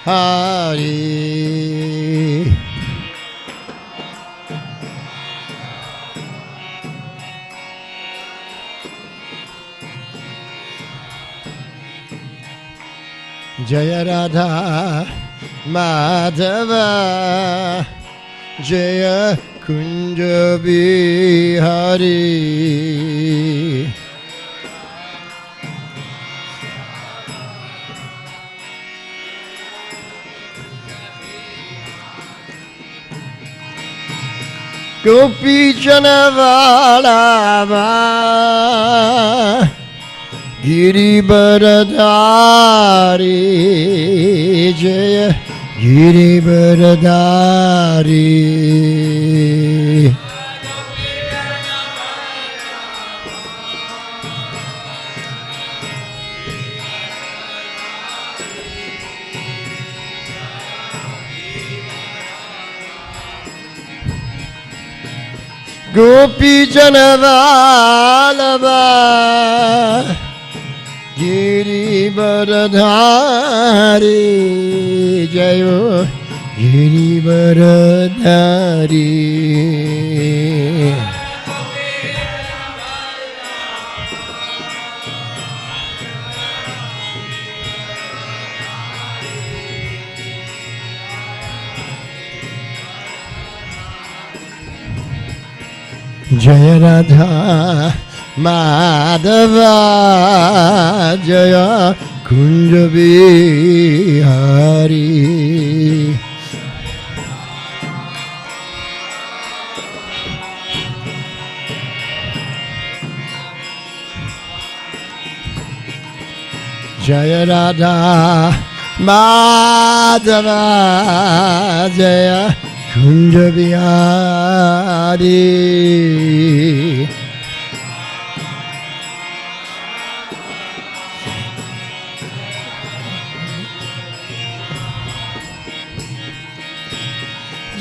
Hari. Jaya Radha Madhava Jaya Kunja Bihari. Gopi Janavalava Giri Baradari Jaya Giri Baradari. Gopi Janavalava Giri Baradhari Jayo Giri Baradhari. Jaya Radha Madhava Jaya Kunja Bihari. Jaya Radha Madhava Jaya Kunja Bihari.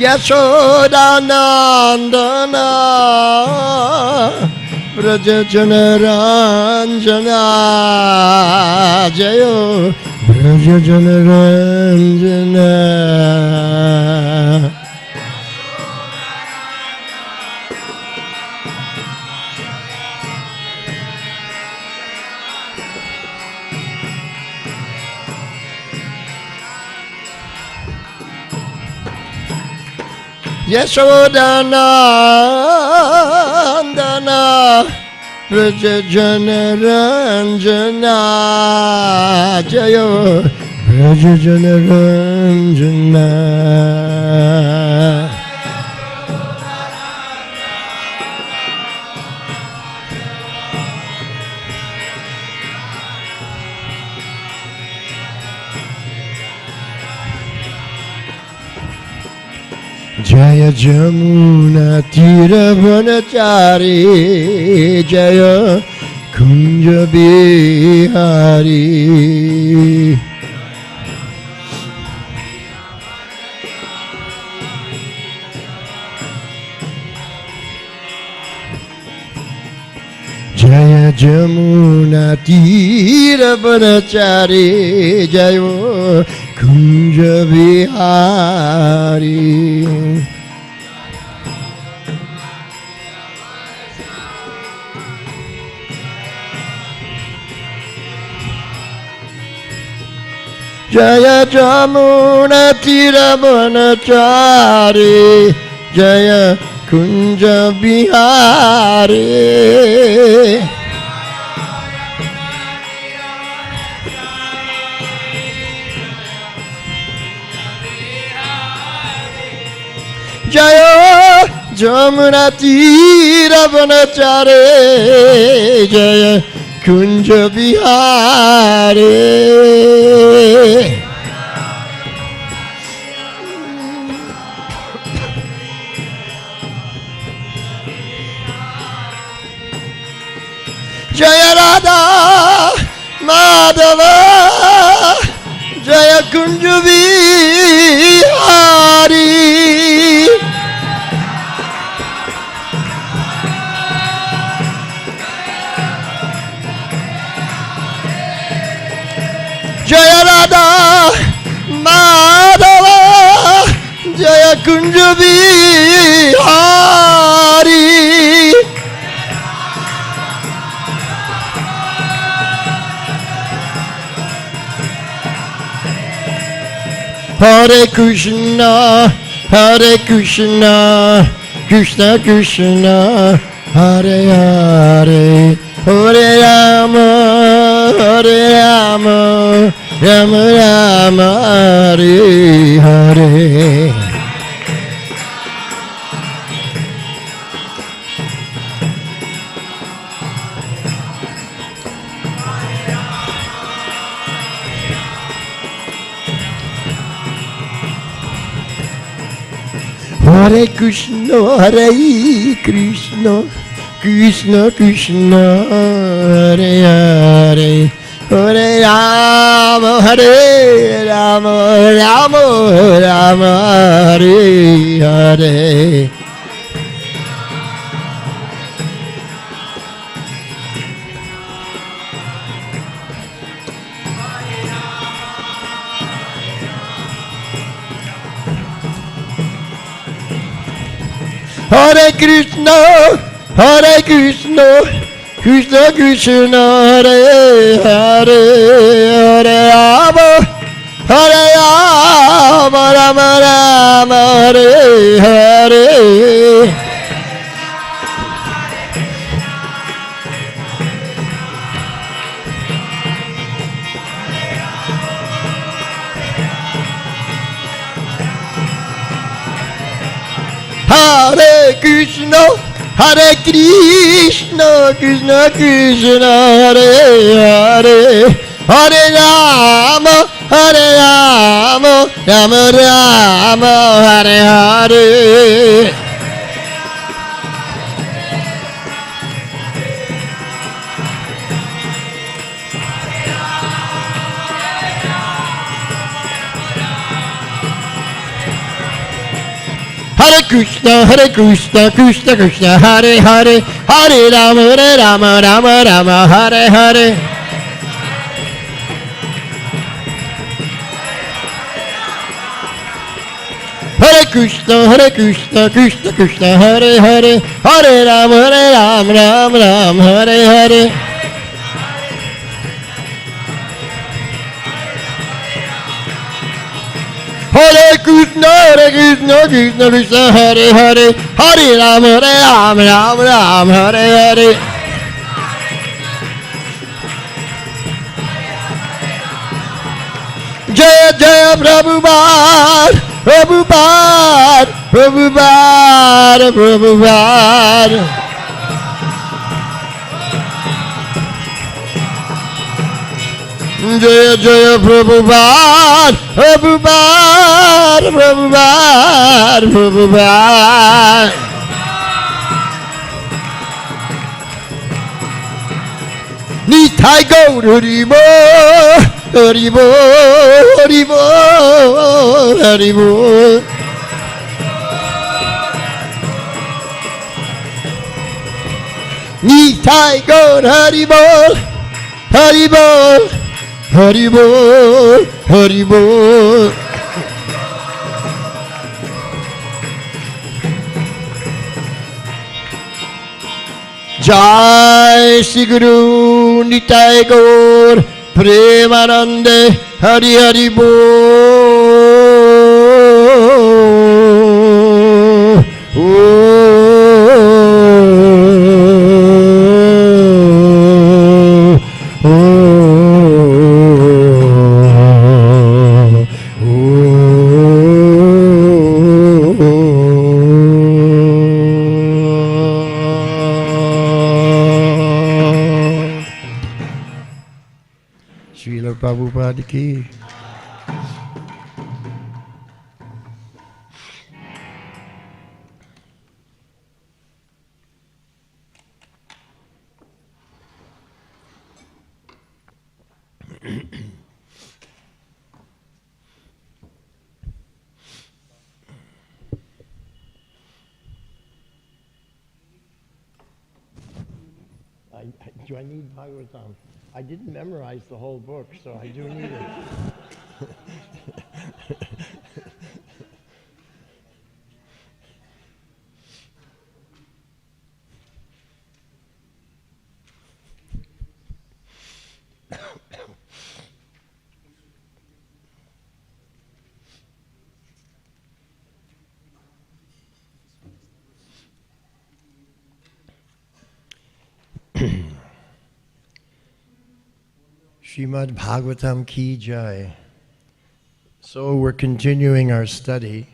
Yashoda Nandana Brajajana Ranjana Jayo Brajajana Ranjana. Yashodanandana Brajajana Ranjana Jayo Brajajana Ranjana. Jaya Jamuna Tira Vanachari Jaya Kunja Bihari. Jaya Jamuna Tira Vanachari Jaya Kunja Bihari. Jaya Jamuna Tira Vanachari Jaya Kunja Bihari. Jaya Jamuna Tira Vanachari Jaya Kunja Bihari. Jaya Radha Madhava Jaya Kunja Bihari. Jaya Radha Jaya Kunja Bihari. Hare Krishna, Hare Krishna, Krishna Krishna, Hare Hare, Hare Rama, Hare Rama, Rama Rama, Hare Hare. Hare Krishna, Hare Krishna, Krishna Krishna, Hare Hare, Hare Rama, Hare Rama, Rama Rama, Hare Hare. Hare Krishna, Hare Krishna, Krishna Krishna, Hare Hare, Hare Rama, Hare Rama, Rama Rama, Hare Hare. Hare Krishna, Hare Krishna, Krishna Krishna, Hare Hare, Hare Rama, Hare Rama, Rama Rama, Hare Hare. Hare Krishna, Krishna Krishna, Hare Hare, Hare Rama, Rama Rama, Hare Hare. Hare Krishna, Krishna Krishna, Hare Hare, Hare Rama, Rama Rama, Hare Hare. Hare Krishna, Krishna Krishna, Hare Hare, Hare Rama, Rama Rama, Hare Hare. Jaya Jaya Prabhupada, Prabhupada, Prabhupada, Prabhupada. Jaya Jaya Prabhupada, Prabhupada, Prabhupada, Prabhupada. Nitai Gaur Haribo, Haribo, Haribo, Haribo. Nitai Gaur Haribo, Haribo. Hari Bol, Hari Bol. Jai Shri Guru Nitai Gaur Premanande Hari Hari Bol. Srila Prabhupada ki. Do I need Bhagavatam? I didn't memorize the whole book, so I do need it. Srimad Bhagavatam Ki Jai. So we're continuing our study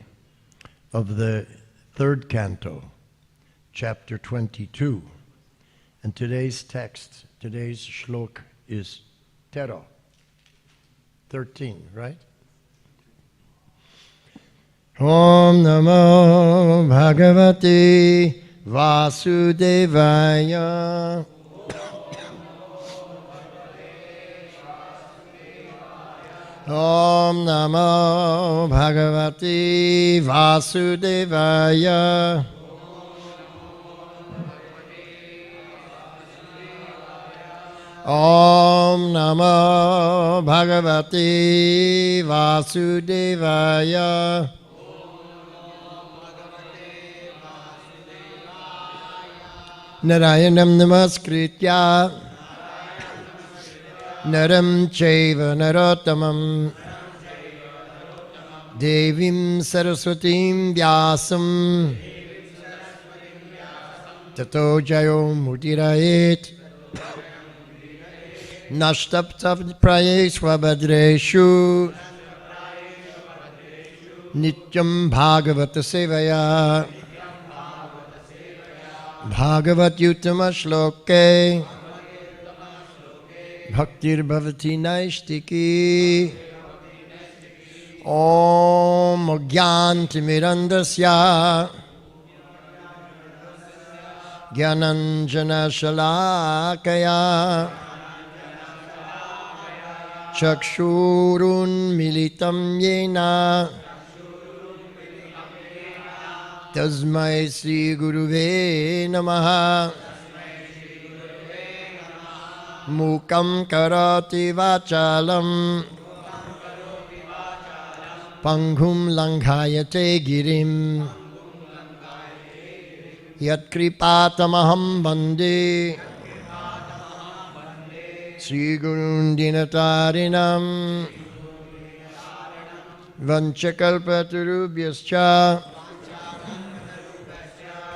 of the third canto, chapter 22. And today's text, today's shlok is 13, right? Om Namo Bhagavate Vasudevaya. Om Namo Bhagavate Vasudevaya. Om Namo Bhagavate Vasudevaya. Narayanam Namaskritya Naram Chaiva Narottamam Devim Saraswatim Vyasam Tato Jayo Mudirayet Nashtaptav Prayeshva Bhadreshu Nityam Bhagavata Sevaya Bhagavat Yutama Shloke Bhaktir Bhavati Naishtiki Om Gyanti Mirandasya Gyananjana Shalakaya Chakshurun Militam Yena Tasmai Sri Guruve Namaha Mukam Karati Vachalam Panghum Langhayate Girim Yat Kripatamaham Bande Sri Gurun Dinatarinam Vanchakalpatarubhyascha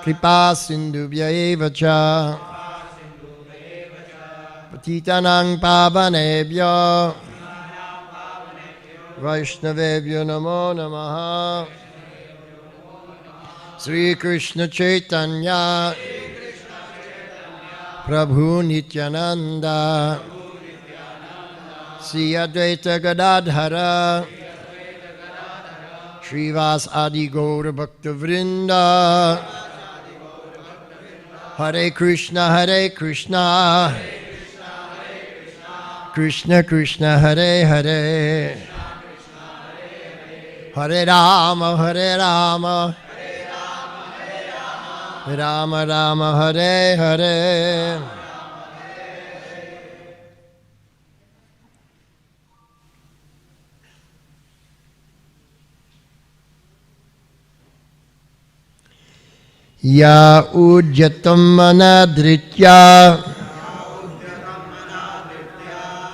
Kripa Sindhubhya Evacha Patitanang Pavanebhyo Vaishnavebhyo Namo Namaha Sri Krishna Chaitanya Prabhu Nityananda Sri Advaita Gadadhara Srivas Adi Gaura Bhakta Vrinda Hare Krishna Krishna Krishna Hare Hare Hare Rama Rama Rama Hare Hare. Ya ujjatam manadritya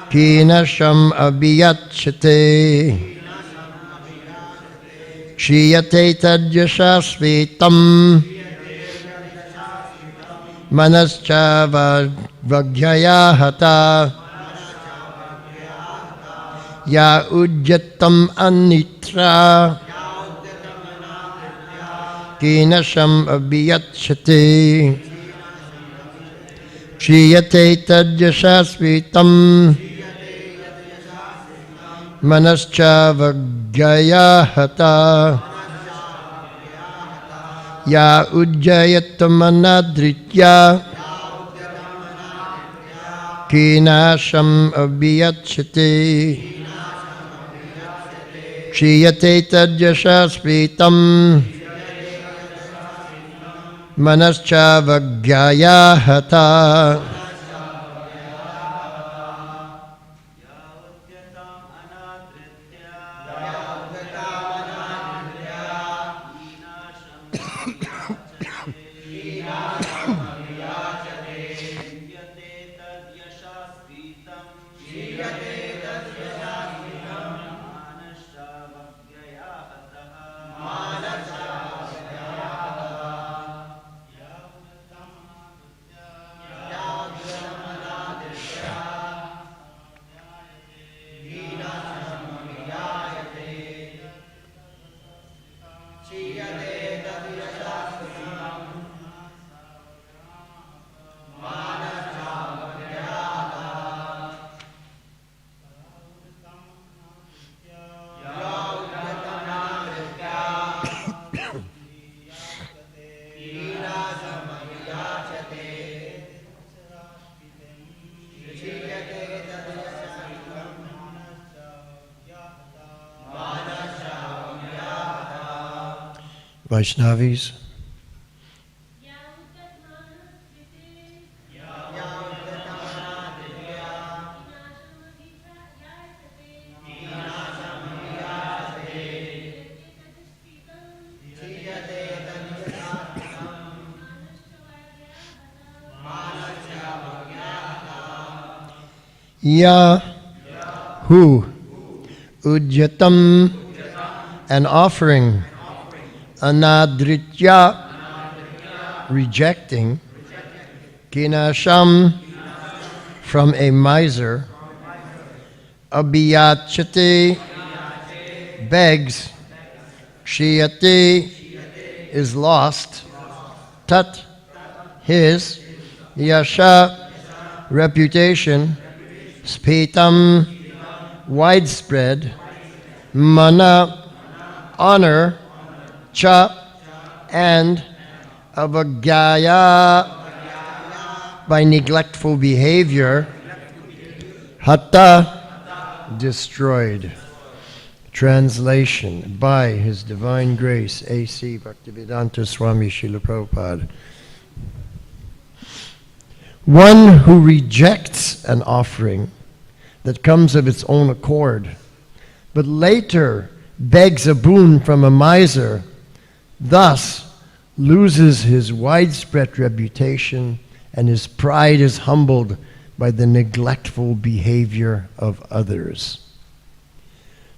kinasham abhiyachate Shiyate tadyashasvitam manascha vagyaya hata Ya ujjatam anitra Kinasham abhiyachate Shiyate tadyashasvitam Manascha vagyaya hata Ya ujjayatam Kinasham abhiyachate Shiyate tadyashasvitam Manascha vagyaya hata Vaishnavis. Ya, who, ujyatam, an offering, anadritya, rejecting, kinasham, from a miser, abhiyachate, begs, kshiyate, is lost, tat, his, yasha, reputation, spitam, widespread, mana, honor, cha, and avagaya, by neglectful behavior, hatta, destroyed. Translation, by His Divine Grace, A.C. Bhaktivedanta Swami Srila Prabhupada. One who rejects an offering that comes of its own accord, but later begs a boon from a miser, thus loses his widespread reputation and his pride is humbled by the neglectful behavior of others.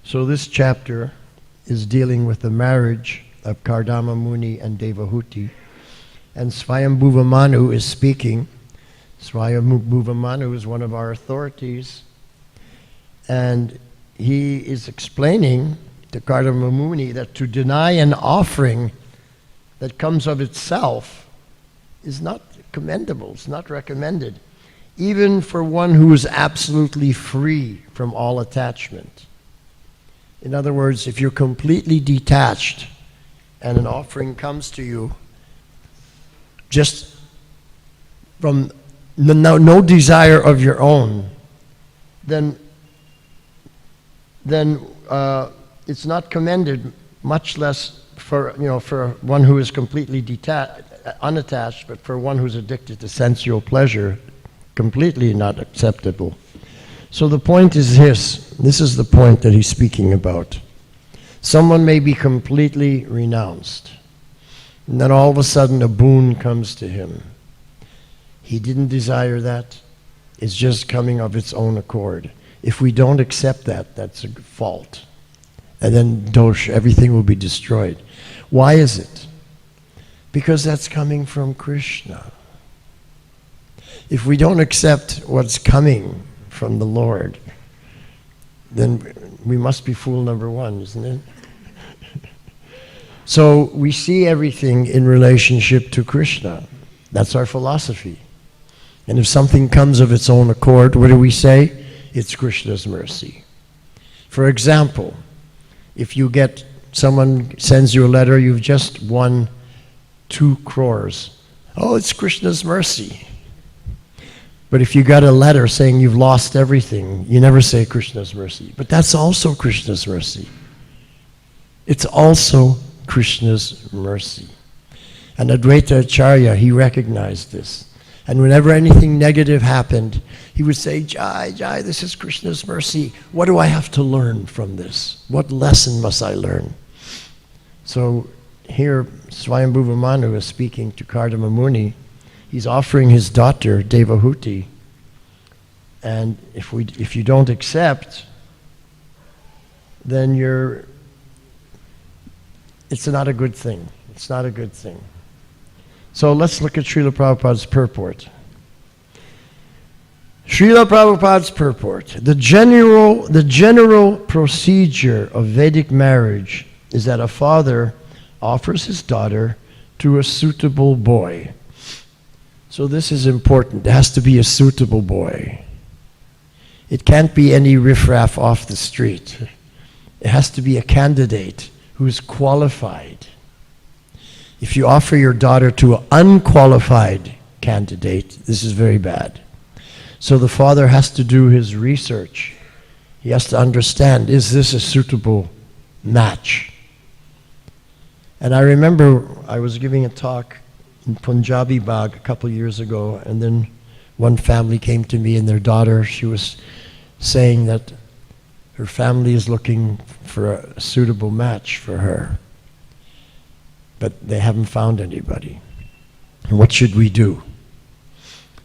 So this chapter is dealing with the marriage of Kardama Muni and Devahuti, and Swayambhuva Manu is speaking. Swayambhuva Manu is one of our authorities, and he is explaining to Kardama Muni that to deny an offering that comes of itself is not commendable, it's not recommended, even for one who is absolutely free from all attachment. In other words, if you're completely detached and an offering comes to you just from no desire of your own, then it's not commended, much less for one who is completely unattached, but for one who's addicted to sensual pleasure, completely not acceptable. So the point is this is the point that he's speaking about. Someone may be completely renounced, and then all of a sudden a boon comes to him. He didn't desire that. It's just coming of its own accord. If we don't accept that, that's a fault. And then dosh, everything will be destroyed. Why is it? Because that's coming from Krishna. If we don't accept what's coming from the Lord, then we must be fool number one, isn't it? So we see everything in relationship to Krishna. That's our philosophy. And if something comes of its own accord, what do we say? It's Krishna's mercy. For example, if someone sends you a letter, you've just won 2 crores. Oh, it's Krishna's mercy. But if you got a letter saying you've lost everything, you never say Krishna's mercy. But that's also Krishna's mercy. It's also Krishna's mercy. And Advaita Acharya, he recognized this. And whenever anything negative happened, he would say, Jai, Jai, this is Krishna's mercy. What do I have to learn from this? What lesson must I learn? So here, Swayambhuva Manu is speaking to Kardama Muni. He's offering his daughter, Devahuti. And if you don't accept, then it's not a good thing. It's not a good thing. So let's look at Srila Prabhupada's purport. Srila Prabhupada's purport. The general procedure of Vedic marriage is that a father offers his daughter to a suitable boy. So this is important. It has to be a suitable boy. It can't be any riffraff off the street. It has to be a candidate who's qualified. If you offer your daughter to an unqualified candidate, this is very bad. So the father has to do his research. He has to understand, is this a suitable match? And I remember I was giving a talk in Punjabi Bagh a couple years ago, and then one family came to me and their daughter, she was saying that her family is looking for a suitable match for her, but they haven't found anybody. And what should we do?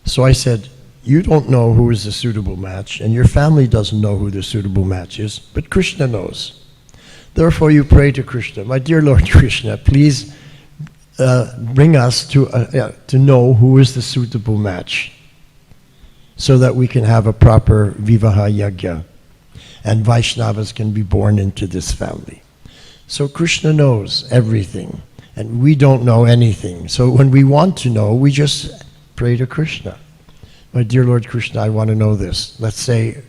So I said, you don't know who is the suitable match, and your family doesn't know who the suitable match is, but Krishna knows. Therefore you pray to Krishna, my dear Lord Krishna, please bring us to know who is the suitable match, so that we can have a proper Vivaha Yagya, and Vaishnavas can be born into this family. So Krishna knows everything, and we don't know anything. So when we want to know, we just pray to Krishna. My dear Lord Krishna, I want to know this. Let's say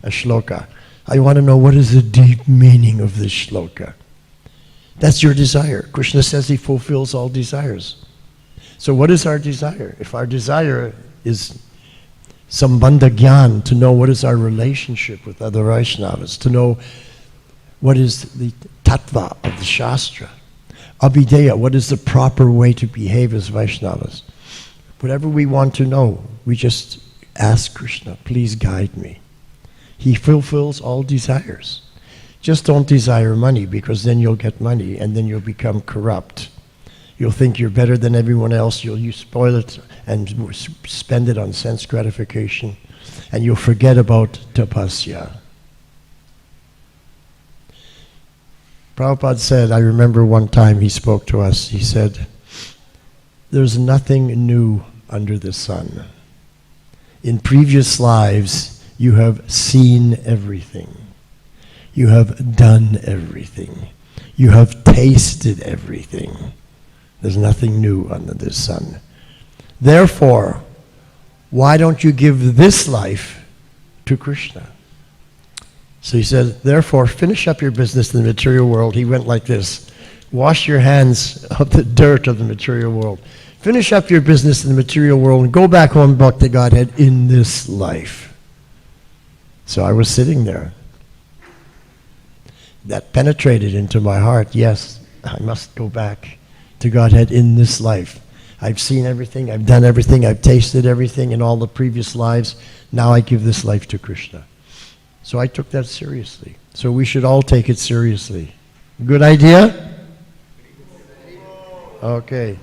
a shloka. I want to know what is the deep meaning of this shloka. That's your desire. Krishna says he fulfills all desires. So what is our desire? If our desire is Sambandha Gyan, to know what is our relationship with other Vaishnavas, to know what is the tattva of the Shastra, Abhideya, what is the proper way to behave as Vaishnavas. Whatever we want to know, we just ask Krishna, please guide me. He fulfills all desires. Just don't desire money, because then you'll get money and then you'll become corrupt. You'll think you're better than everyone else, you spoil it and spend it on sense gratification, and you'll forget about tapasya. Prabhupada said, I remember one time he spoke to us, he said, there's nothing new under the sun. In previous lives, you have seen everything. You have done everything. You have tasted everything. There's nothing new under the sun. Therefore, why don't you give this life to Krishna? So he said, therefore, finish up your business in the material world. He went like this. Wash your hands of the dirt of the material world. Finish up your business in the material world and go back home back to Godhead in this life. So I was sitting there. That penetrated into my heart. Yes, I must go back to Godhead in this life. I've seen everything, I've done everything, I've tasted everything in all the previous lives. Now I give this life to Krishna. So I took that seriously. So we should all take it seriously. Good idea? Okay.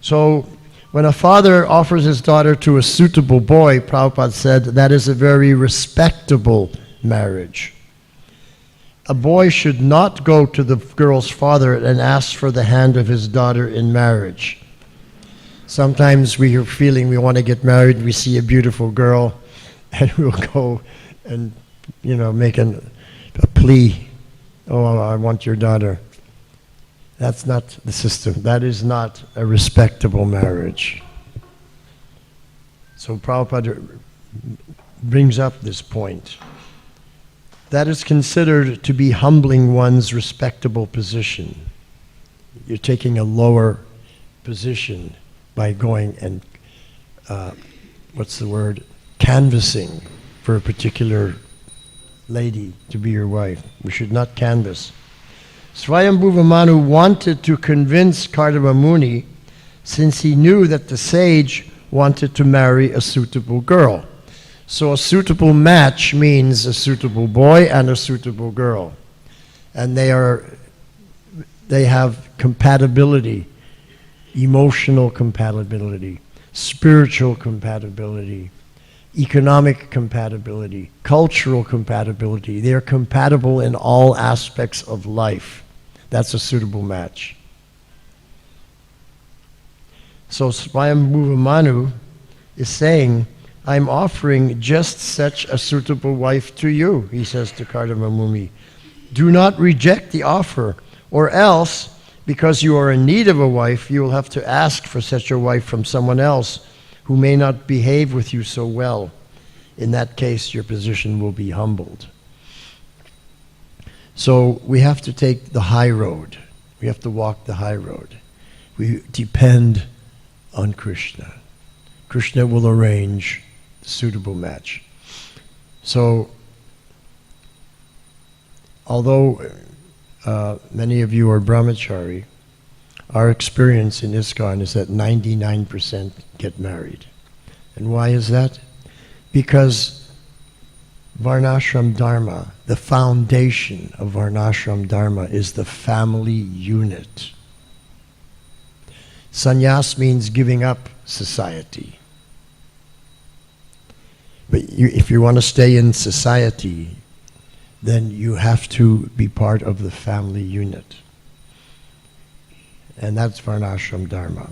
So when a father offers his daughter to a suitable boy, Prabhupada said, that is a very respectable marriage. A boy should not go to the girl's father and ask for the hand of his daughter in marriage. Sometimes we are feeling we want to get married, we see a beautiful girl, and we'll go and, make a plea. Oh, I want your daughter. That's not the system. That is not a respectable marriage. So Prabhupada brings up this point. That is considered to be humbling one's respectable position. You're taking a lower position by going and, canvassing for a particular lady to be your wife. We should not canvass. Swayambhuva Manu wanted to convince Kardama Muni, since he knew that the sage wanted to marry a suitable girl. So a suitable match means a suitable boy and a suitable girl. And they have compatibility, emotional compatibility, spiritual compatibility, economic compatibility, cultural compatibility. They are compatible in all aspects of life. That's a suitable match. So Swayambhuva Manu is saying, I'm offering just such a suitable wife to you, he says to Kardama Muni. Do not reject the offer, or else, because you are in need of a wife, you will have to ask for such a wife from someone else who may not behave with you so well. In that case, your position will be humbled. So we have to take the high road. We have to walk the high road. We depend on Krishna. Krishna will arrange the suitable match. So, although many of you are brahmachari, our experience in ISKCON is that 99% get married. And why is that? Because Varnashram Dharma, the foundation of Varnashram Dharma, is the family unit. Sannyas means giving up society. But if you want to stay in society, then you have to be part of the family unit. And that's Varnashram Dharma.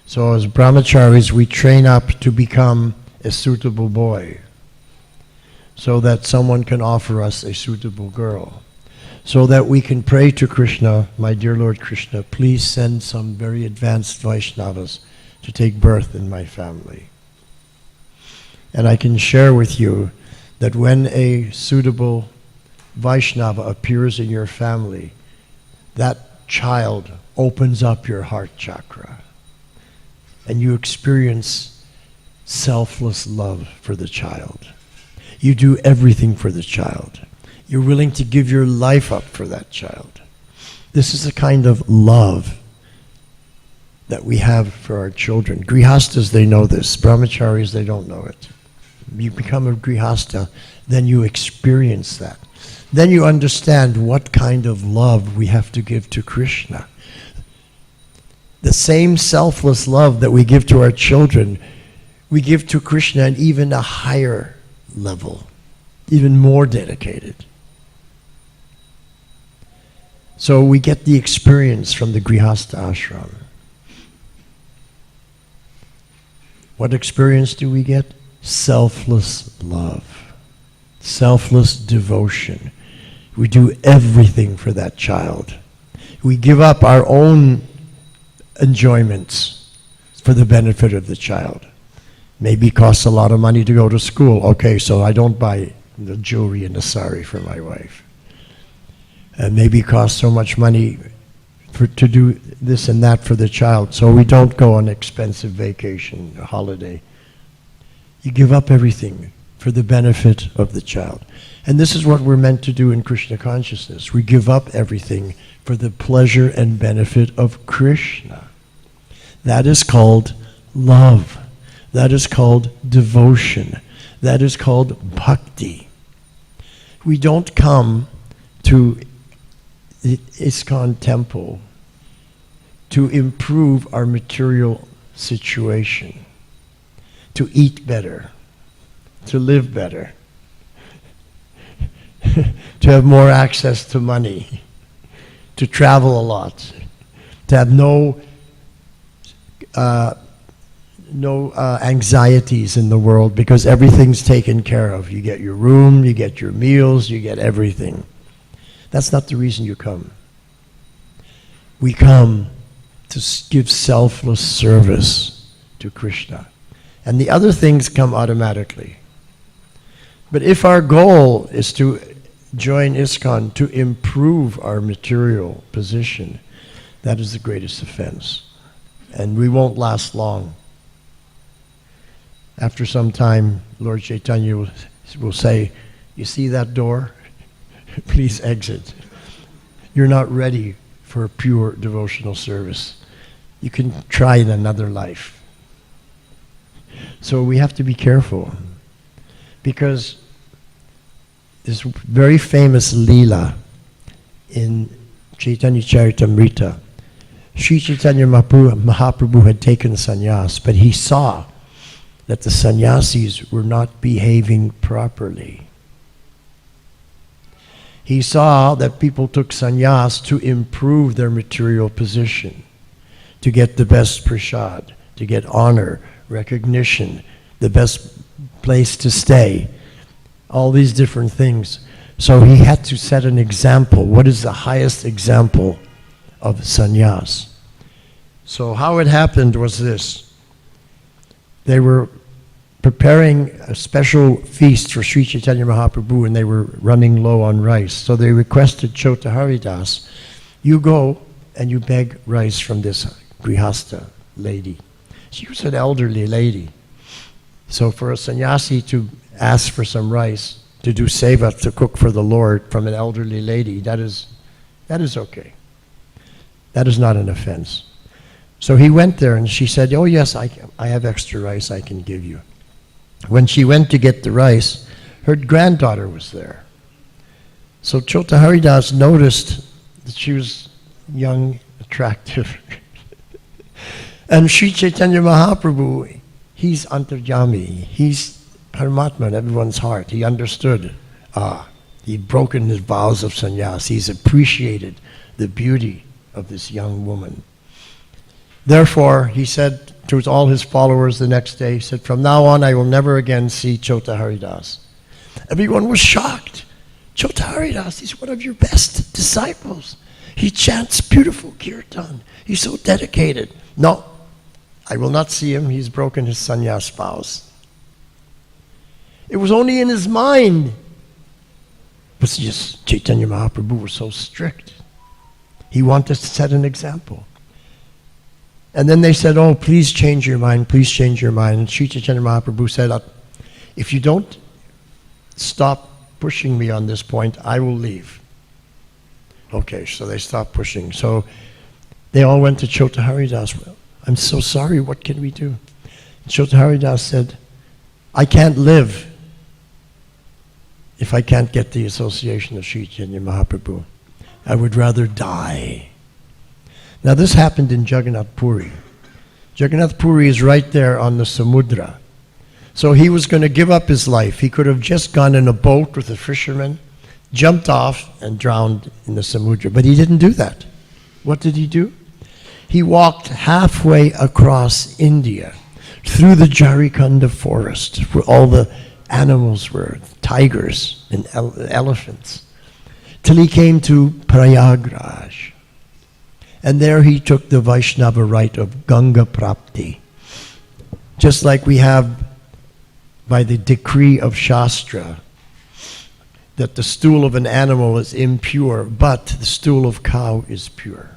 So as brahmacharis, we train up to become a suitable boy, so that someone can offer us a suitable girl, so that we can pray to Krishna, my dear Lord Krishna, please send some very advanced Vaishnavas to take birth in my family. And I can share with you that when a suitable Vaishnava appears in your family, that child opens up your heart chakra, and you experience selfless love for the child. You do everything for the child. You're willing to give your life up for that child. This is a kind of love that we have for our children. Grihastas, they know this. Brahmacharis, they don't know it. You become a grihasta, then you experience that. Then you understand what kind of love we have to give to Krishna. The same selfless love that we give to our children, we give to Krishna at even a higher level, even more dedicated. So we get the experience from the Grihastha ashram. What experience do we get? Selfless love, selfless devotion. We do everything for that child. We give up our own enjoyments for the benefit of the child. Maybe it costs a lot of money to go to school. Okay, so I don't buy the jewelry and the sari for my wife. And maybe it costs so much money to do this and that for the child, so we don't go on expensive vacation, a holiday. You give up everything for the benefit of the child. And this is what we're meant to do in Krishna consciousness. We give up everything for the pleasure and benefit of Krishna. That is called love. That is called devotion. That is called bhakti. We don't come to the ISKCON temple to improve our material situation, to eat better, to live better, to have more access to money, to travel a lot, to have no anxieties in the world, because everything's taken care of. You get your room, you get your meals, you get everything. That's not the reason you come. We come to give selfless service to Krishna. And the other things come automatically. But if our goal is to join ISKCON to improve our material position, that is the greatest offense. And we won't last long. After some time, Lord Chaitanya will say, you see that door? Please exit. You're not ready for pure devotional service. You can try in another life. So we have to be careful, because this very famous Leela in Chaitanya Charitamrita, Sri Chaitanya Mahaprabhu had taken sannyas, but he saw that the sannyasis were not behaving properly. He saw that people took sannyas to improve their material position, to get the best prasad, to get honor, recognition, the best place to stay, all these different things. So he had to set an example. What is the highest example of sannyas? So how it happened was this. They were preparing a special feast for Sri Chaitanya Mahaprabhu, and they were running low on rice. So they requested Chota Haridas, you go and you beg rice from this Grihastha lady. She was an elderly lady. So for a sannyasi to ask for some rice, to do seva, to cook for the Lord from an elderly lady, that is That is okay. That is not an offense. So he went there and she said, oh yes, I have extra rice I can give you. When she went to get the rice, her granddaughter was there. So Chota Haridas noticed that she was young, attractive. And Sri Chaitanya Mahaprabhu, he's Antarjami. He's Paramatma in everyone's heart. He understood. He'd broken his vows of sannyas. He's appreciated the beauty of this young woman. Therefore, he said to all his followers the next day, he said, from now on I will never again see Chota Haridas. Everyone was shocked. Chota Haridas, he's one of your best disciples. He chants beautiful kirtan. He's so dedicated. No, I will not see him. He's broken his sannyas vows. It was only in his mind. But just Chaitanya Mahaprabhu was so strict. He wanted to set an example. And then they said, oh, please change your mind, please change your mind. And Sri Chaitanya Mahaprabhu said, if you don't stop pushing me on this point, I will leave. Okay, so they stopped pushing. So they all went to Chota Haridas. Well, I'm so sorry, what can we do? And Chota Haridas said, I can't live if I can't get the association of Sri Chaitanya Mahaprabhu. I would rather die. Now this happened in Jagannath Puri. Jagannath Puri is right there on the Samudra. So he was going to give up his life. He could have just gone in a boat with a fisherman, jumped off and drowned in the Samudra. But he didn't do that. What did he do? He walked halfway across India, through the Jharikanda forest, where all the animals were, tigers and elephants, till he came to Prayagraj. And there he took the Vaishnava rite of Ganga Prapti. Just like we have by the decree of Shastra, that the stool of an animal is impure, but the stool of cow is pure.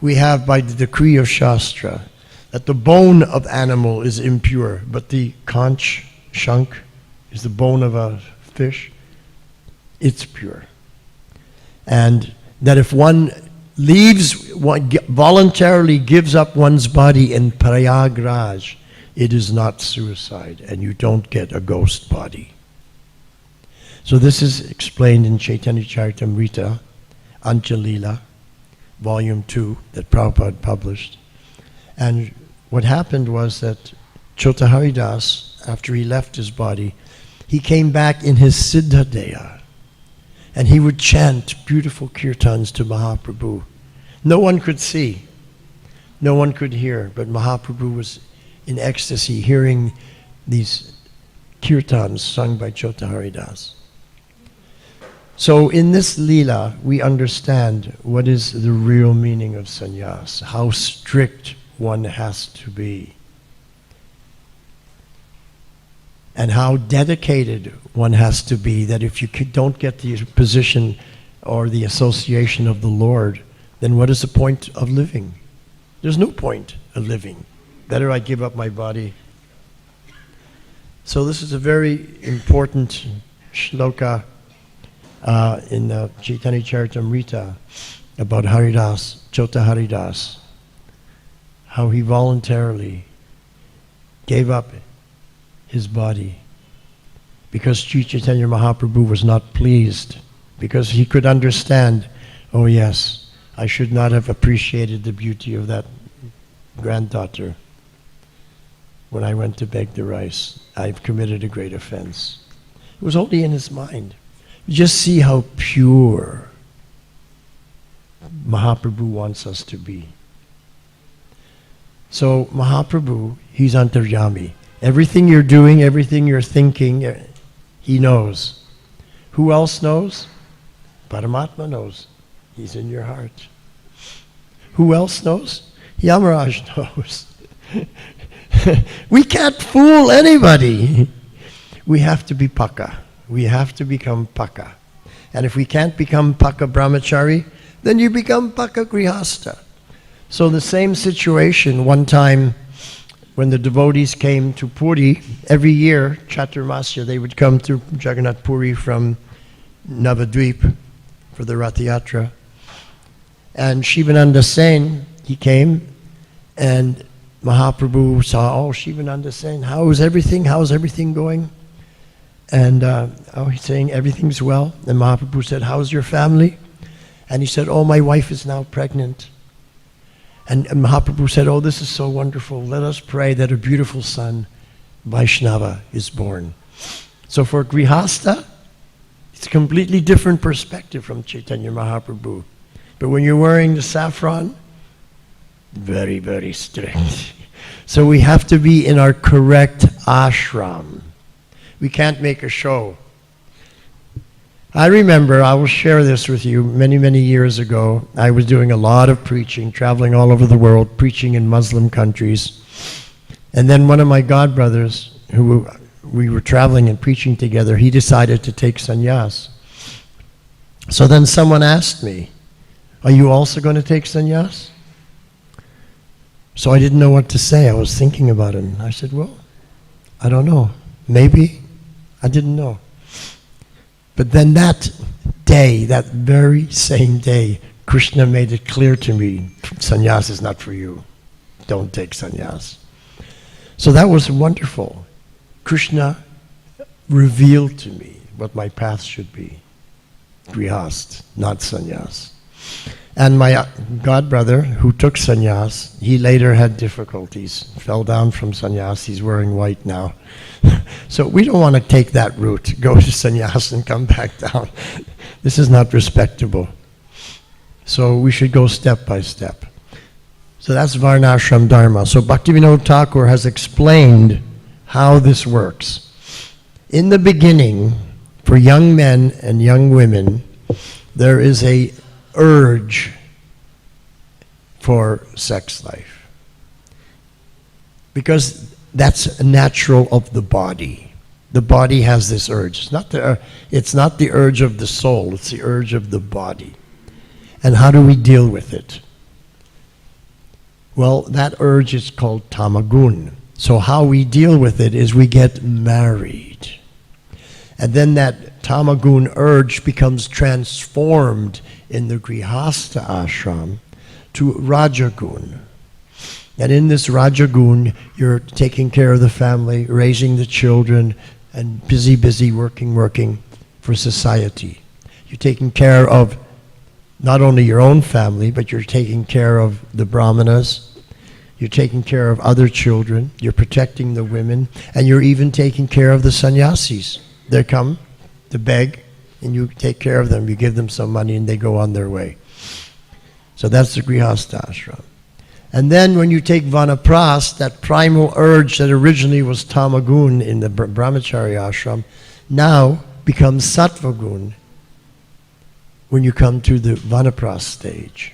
We have by the decree of Shastra, that the bone of animal is impure, but the conch, shank, is the bone of a fish, it's pure. And that if one voluntarily gives up one's body in Prayagraj, it is not suicide, and you don't get a ghost body. So this is explained in Chaitanya Charitamrita, Anchalila, Volume 2, that Prabhupada published. And what happened was that Chota Haridas, after he left his body, he came back in his Siddhadeha, and he would chant beautiful kirtans to Mahaprabhu. No one could see, no one could hear, but Mahaprabhu was in ecstasy hearing these kirtans sung by Chota Haridas. So in this Leela, we understand what is the real meaning of sannyas, how strict one has to be, and how dedicated one has to be, that if you don't get the position or the association of the Lord, then what is the point of living? There's no point of living. Better I give up my body. So this is a very important shloka in the Chaitanya Charitamrita about Haridas, Chota Haridas, how he voluntarily gave up his body because Sri Chaitanya Mahaprabhu was not pleased, because he could understand, oh yes, I should not have appreciated the beauty of that granddaughter when I went to beg the rice. I've committed a great offense. It was only in his mind. Just see how pure Mahaprabhu wants us to be. So Mahaprabhu, he's Antaryami. Everything you're doing, everything you're thinking, he knows. Who else knows? Paramatma knows. He's in your heart. Who else knows? Yamaraj knows. We can't fool anybody. We have to be Paka. We have to become Paka. And if we can't become Paka Brahmachari, then you become Paka Grihasta. So the same situation, one time when the devotees came to Puri, every year, Chaturmasya, they would come to Jagannath Puri from Navadvip, for the Rath Yatra. And Shivananda Sen, he came, and Mahaprabhu saw, oh, Shivananda Sen, how's everything going? And he's saying everything's well. And Mahaprabhu said, how's your family? And he said, oh, my wife is now pregnant. And Mahaprabhu said, oh, this is so wonderful. Let us pray that a beautiful son, Vaishnava, is born. So for Grihastha, it's a completely different perspective from Chaitanya Mahaprabhu. But when you're wearing the saffron, very, very strict. So we have to be in our correct ashram. We can't make a show. I remember, I will share this with you, many, many years ago, I was doing a lot of preaching, traveling all over the world, preaching in Muslim countries. And then one of my godbrothers, who we were traveling and preaching together, he decided to take sannyas. So then someone asked me, are you also going to take sannyas? So I didn't know what to say. I was thinking about it. And I said, well, I don't know. Maybe. I didn't know. But then that day, that very same day, Krishna made it clear to me, sannyas is not for you. Don't take sannyas. So that was wonderful. Krishna revealed to me what my path should be. Grihast, not sannyas. And my godbrother, who took sannyas, he later had difficulties, fell down from sannyas. He's wearing white now. So we don't want to take that route, go to sannyas and come back down. This is not respectable. So we should go step by step. So that's Varnashram Dharma. So Bhaktivinoda Thakur has explained how this works. In the beginning, for young men and young women, there is a urge for sex life. Because that's natural of the body. The body has this urge. It's not the urge of the soul, it's the urge of the body. And how do we deal with it? Well, that urge is called tamagun. So how we deal with it is we get married. And then that tamagun urge becomes transformed in the Grihastha ashram to rajagun. And in this rajagun, you're taking care of the family, raising the children, and busy working for society. You're taking care of not only your own family, but you're taking care of the brahmanas, you're taking care of other children, you're protecting the women, and you're even taking care of the sannyasis. They come to beg, and you take care of them, you give them some money, and they go on their way. So that's the Grihastha ashram. And then when you take Vanapras, that primal urge that originally was tamagun in the brahmachari ashram, now becomes sattvagun when you come to the Vanapras stage.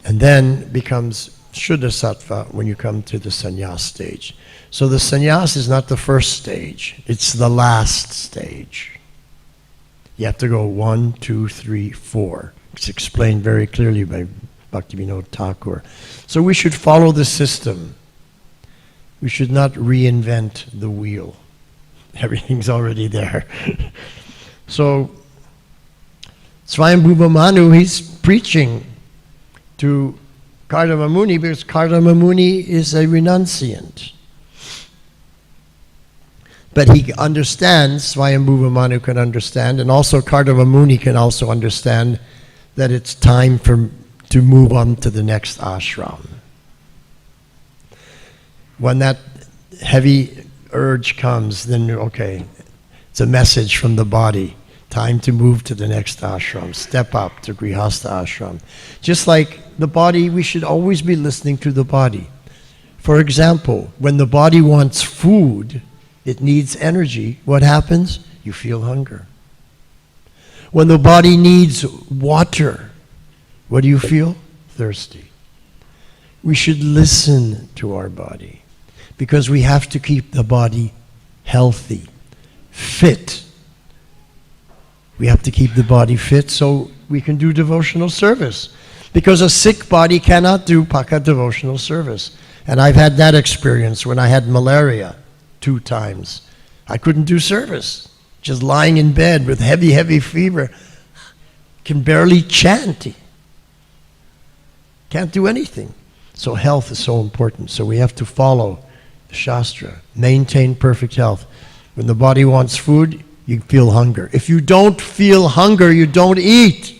And then becomes Shuddha Sattva when you come to the sannyas stage. So the sannyas is not the first stage, it's the last stage. You have to go 1, 2, 3, 4. It's explained very clearly by Bhaktivinoda Thakur. So we should follow the system. We should not reinvent the wheel. Everything's already there. So Swayambhuva Manu, he's preaching to Kardama Muni because Kardama Muni is a renunciant. But he understands, Swayambhuva Manu can understand, and also Kardama Muni can also understand that it's time to move on to the next ashram. When that heavy urge comes, then okay, it's a message from the body. Time to move to the next ashram. Step up to Grihastha ashram. Just like the body, we should always be listening to the body. For example, when the body wants food, it needs energy. What happens? You feel hunger. When the body needs water, what do you feel? Thirsty. We should listen to our body because we have to keep the body healthy, fit. We have to keep the body fit so we can do devotional service. Because a sick body cannot do Paka devotional service. And I've had that experience when I had malaria 2 times. I couldn't do service. Just lying in bed with heavy fever. can barely chant. Can't do anything. So health is so important. So we have to follow the Shastra. Maintain perfect health. When the body wants food, you feel hunger. If you don't feel hunger, you don't eat.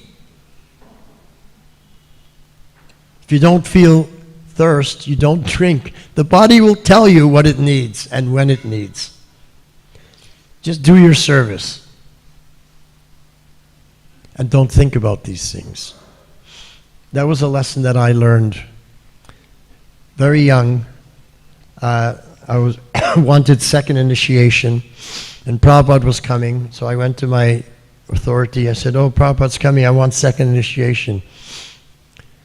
If you don't feel thirst, you don't drink. The body will tell you what it needs and when it needs. Just do your service. And don't think about these things. That was a lesson that I learned very young. I was wanted second initiation, and Prabhupada was coming, so I went to my authority. I said, "Oh, Prabhupada's coming, I want second initiation."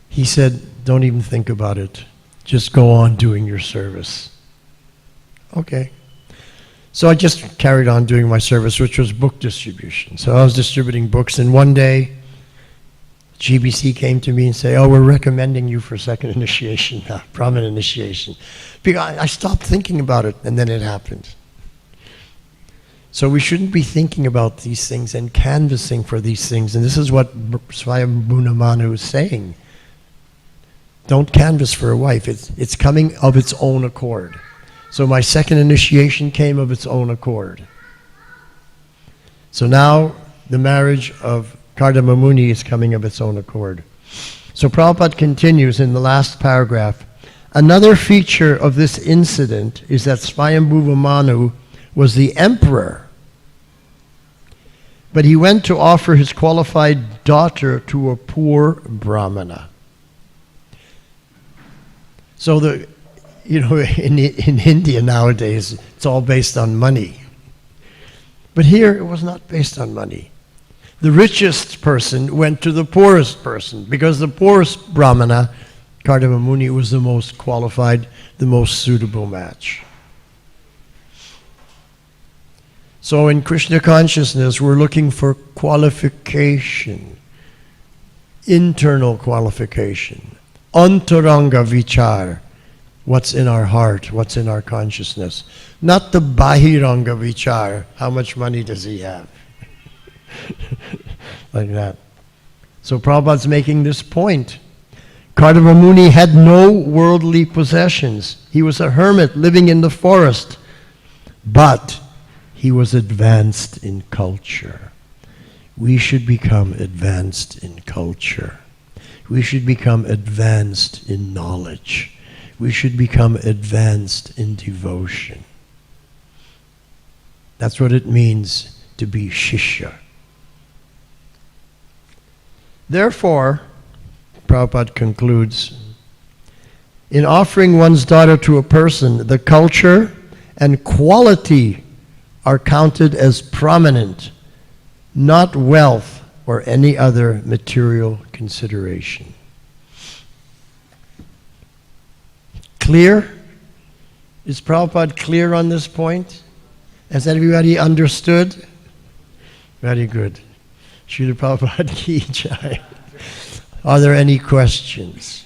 He said, "Don't even think about it. Just go on doing your service." Okay. So I just carried on doing my service, which was book distribution. So I was distributing books, and one day, GBC came to me and said, "Oh, we're recommending you for second initiation, Brahmin initiation." Because I stopped thinking about it, and then it happened. So we shouldn't be thinking about these things and canvassing for these things. And this is what Swayambhu Manu is saying. Don't canvass for a wife. It's coming of its own accord. So my second initiation came of its own accord. So now the marriage of Kardama Muni is coming of its own accord. So Prabhupada continues in the last paragraph. Another feature of this incident is that Swayambhuva Manu was the emperor, but he went to offer his qualified daughter to a poor brahmana. So in India nowadays, it's all based on money. But here it was not based on money. The richest person went to the poorest person, because the poorest brahmana, Kardama Muni, was the most qualified, the most suitable match. So in Krishna consciousness, we're looking for qualification, internal qualification, antaranga vichar, what's in our heart, what's in our consciousness. Not the bahiranga vichar, how much money does he have? Like that. So Prabhupada's making this point. Kardama Muni had no worldly possessions. He was a hermit living in the forest. But he was advanced in culture. We should become advanced in culture. We should become advanced in knowledge. We should become advanced in devotion. That's what it means to be shishya. Therefore, Prabhupada concludes, in offering one's daughter to a person, the culture and quality are counted as prominent, not wealth or any other material consideration. Clear? Is Prabhupada clear on this point? Has everybody understood? Very good. Srila Prabhupada ki jai. Are there any questions?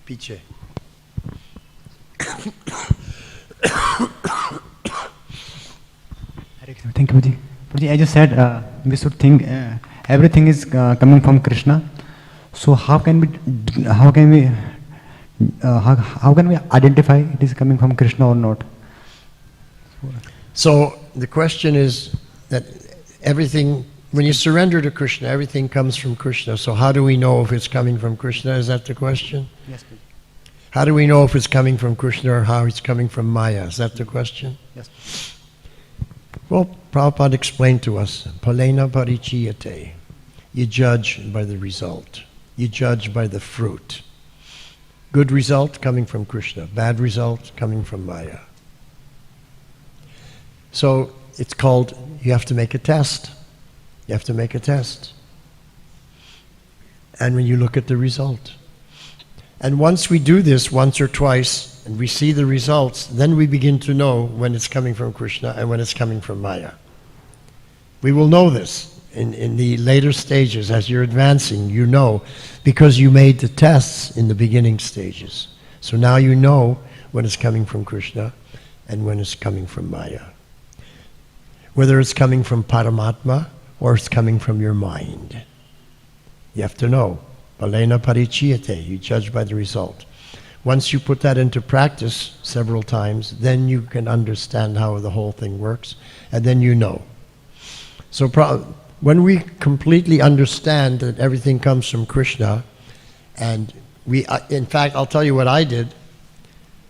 Piche. Thank you, Prabhuji. Prabhuji, I just said we should think everything is coming from Krishna. So how can we identify it is coming from Krishna or not? So the question is that everything, when you surrender to Krishna, everything comes from Krishna. So how do we know if it's coming from Krishna? Is that the question? Yes, please. How do we know if it's coming from Krishna or how it's coming from Maya? Is that the question? Yes. Well, Prabhupada explained to us, Palena parichiyate. You judge by the result. You judge by the fruit. Good result coming from Krishna. Bad result coming from Maya. So it's called, you have to make a test. You have to make a test. And when you look at the result. And once we do this once or twice, and we see the results, then we begin to know when it's coming from Krishna and when it's coming from Maya. We will know this in the later stages. As you're advancing, you know, because you made the tests in the beginning stages. So now you know when it's coming from Krishna and when it's coming from Maya. Whether it's coming from Paramatma or it's coming from your mind. You have to know. Balena parichiyate, you judge by the result. Once you put that into practice several times, then you can understand how the whole thing works, and then you know. So when we completely understand that everything comes from Krishna, and in fact, I'll tell you what I did.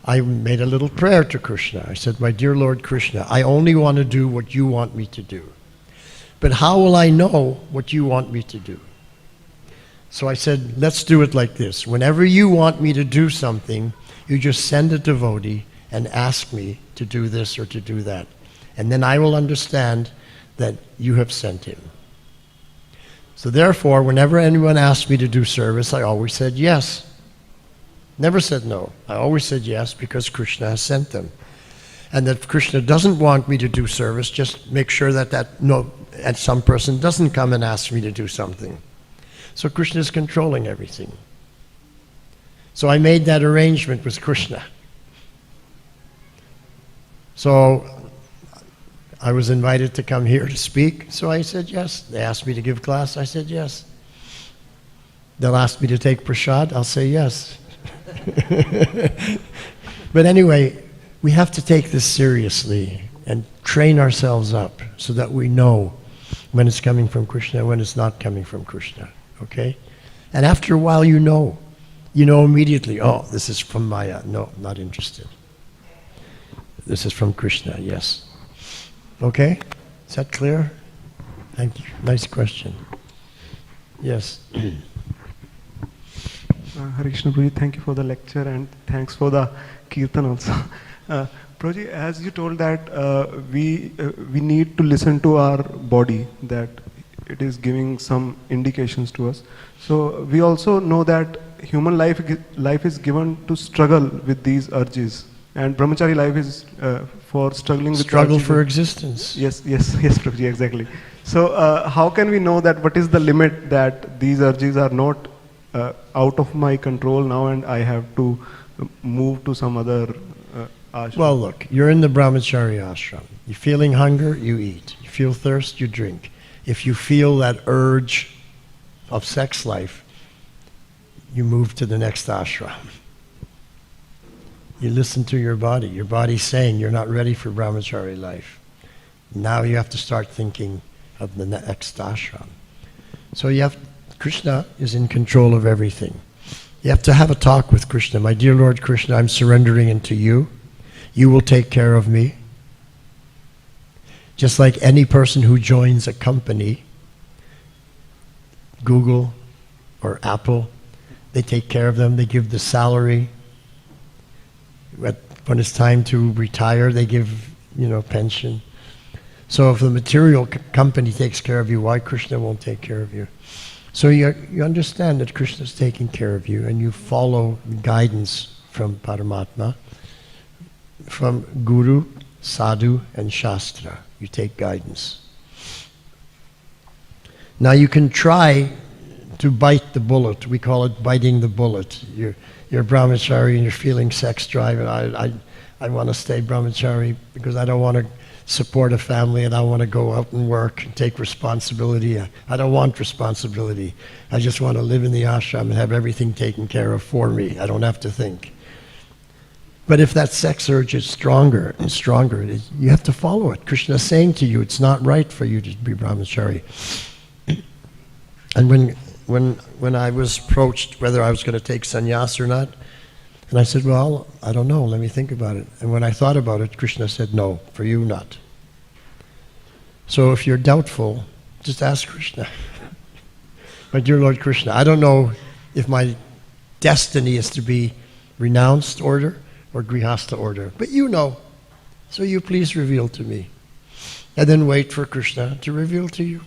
I made a little prayer to Krishna. I said, my dear Lord Krishna, I only want to do what you want me to do. But how will I know what you want me to do? So I said, let's do it like this. Whenever you want me to do something, you just send a devotee and ask me to do this or to do that. And then I will understand that you have sent him. So therefore, whenever anyone asked me to do service, I always said yes. Never said no. I always said yes because Krishna has sent them. And if Krishna doesn't want me to do service, just make sure that some person doesn't come and ask me to do something. So Krishna is controlling everything. So I made that arrangement with Krishna. So I was invited to come here to speak, so I said yes. They asked me to give class, I said yes. They'll ask me to take prasad, I'll say yes. But anyway, we have to take this seriously and train ourselves up so that we know when it's coming from Krishna and when it's not coming from Krishna. Okay? And after a while you know immediately, oh, this is from Maya. No, not interested. This is from Krishna, yes. Okay? Is that clear? Thank you. Nice question. Yes. Hare Krishna Prabhuji, thank you for the lecture and thanks for the kirtan also. Prabhuji, as you told that we need to listen to our body, that it is giving some indications to us. So we also know that human life is given to struggle with these urges, and brahmachari life is for struggling with struggle for existence. Yes, Prabhuji, exactly. So how can we know that what is the limit that these urges are not out of my control now and I have to move to some other ashram? Well, look, you're in the brahmachari ashram. You're feeling hunger, you eat. You feel thirst, you drink. If you feel that urge of sex life, you move to the next ashram. You listen to your body. Your body's saying you're not ready for brahmachari life. Now you have to start thinking of the next ashram. So Krishna is in control of everything. You have to have a talk with Krishna. My dear Lord Krishna, I'm surrendering into you. You will take care of me. Just like any person who joins a company, Google or Apple, they take care of them, they give the salary. When it's time to retire, they give, pension. So if the material company takes care of you, why Krishna won't take care of you? So you understand that Krishna is taking care of you, and you follow guidance from Paramatma, from Guru, Sadhu, and Shastra. You take guidance. Now you can try to bite the bullet. We call it biting the bullet. You're brahmachari and you're feeling sex drive, and I want to stay brahmachari because I don't want to support a family and I want to go out and work and take responsibility. I don't want responsibility. I just want to live in the ashram and have everything taken care of for me. I don't have to think. But if that sex urge is stronger and stronger, you have to follow it. Krishna is saying to you, it's not right for you to be brahmachari. And when I was approached whether I was going to take sannyas or not, and I said, well, I don't know, let me think about it. And when I thought about it, Krishna said, no, for you not. So if you're doubtful, just ask Krishna. My dear Lord Krishna, I don't know if my destiny is to be renounced order or grihastha order, but you know, so you please reveal to me. And then wait for Krishna to reveal to you.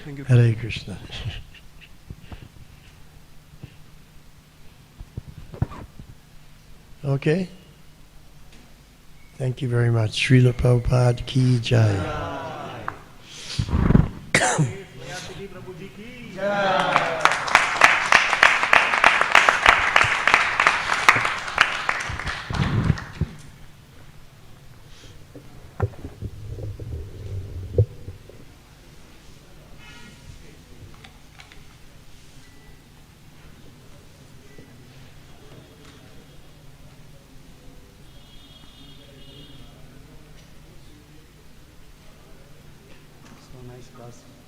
Thank you. Hare Krishna. Okay? Thank you very much. Srila Prabhupada ki jai. So nice class.